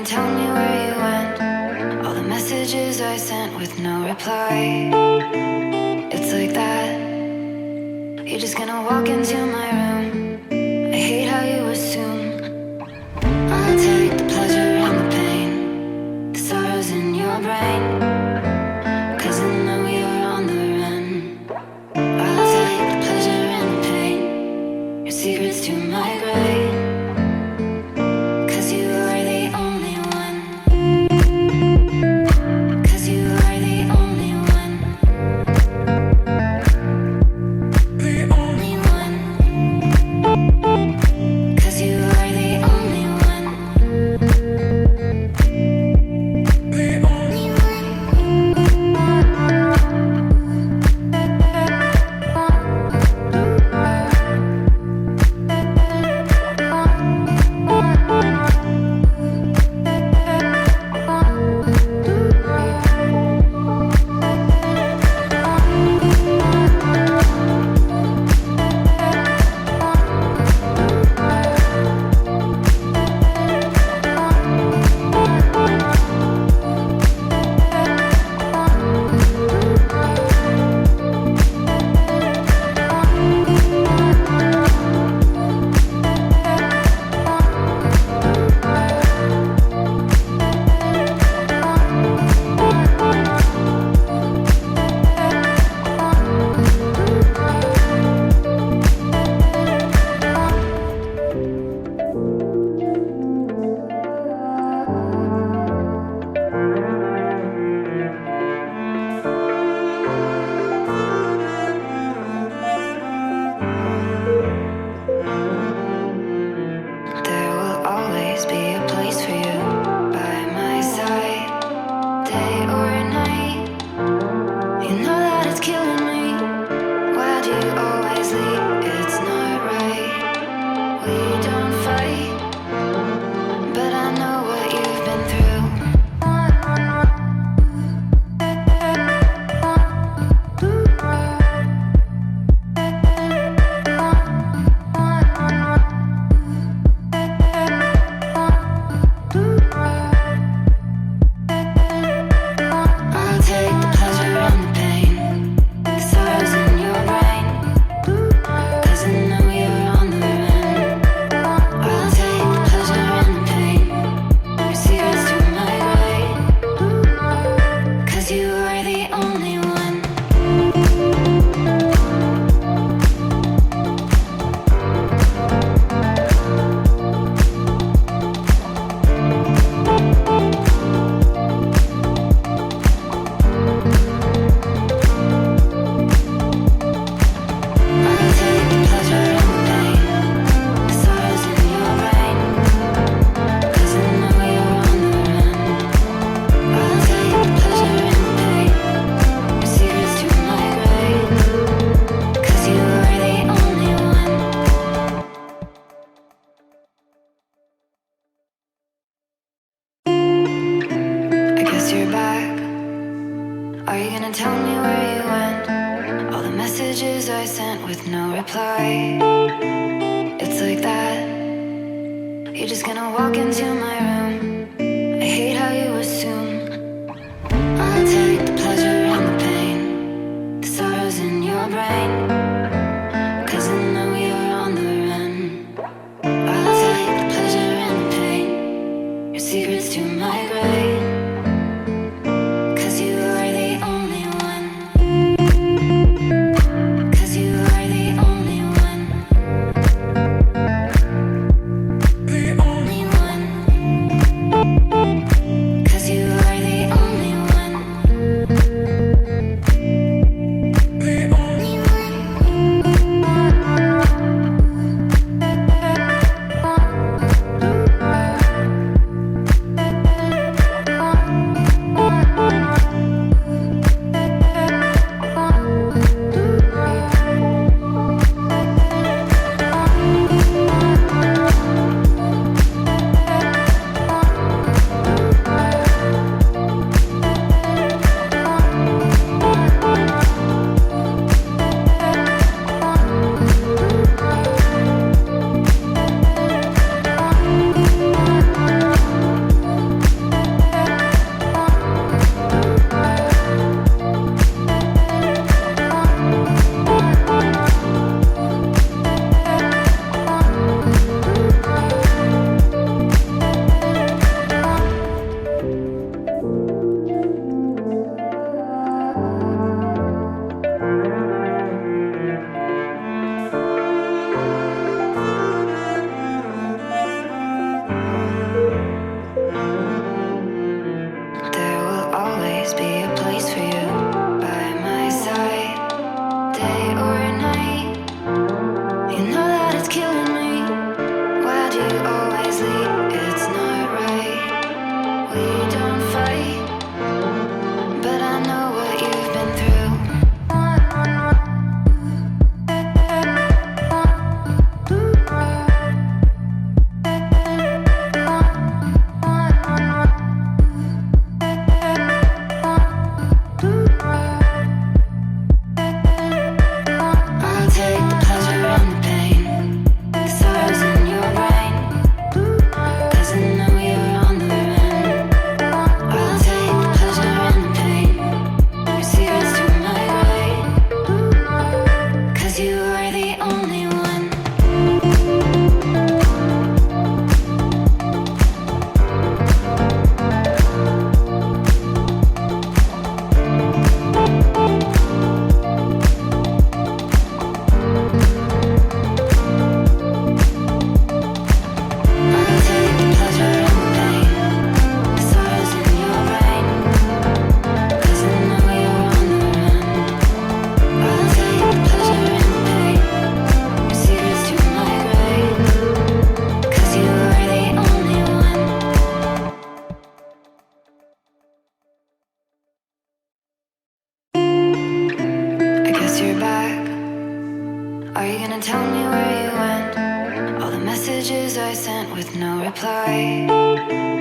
tell me where you went? All the messages I sent with no reply. It's like that. You're just gonna walk into my room. I hate how you assume I'll take the pleasure and the pain, the sorrows in your brain, 'cause I know you're on the run. I'll take the pleasure and the pain, your secrets to my grave. you're back. Are you gonna tell me where you went? All the messages I sent with no reply.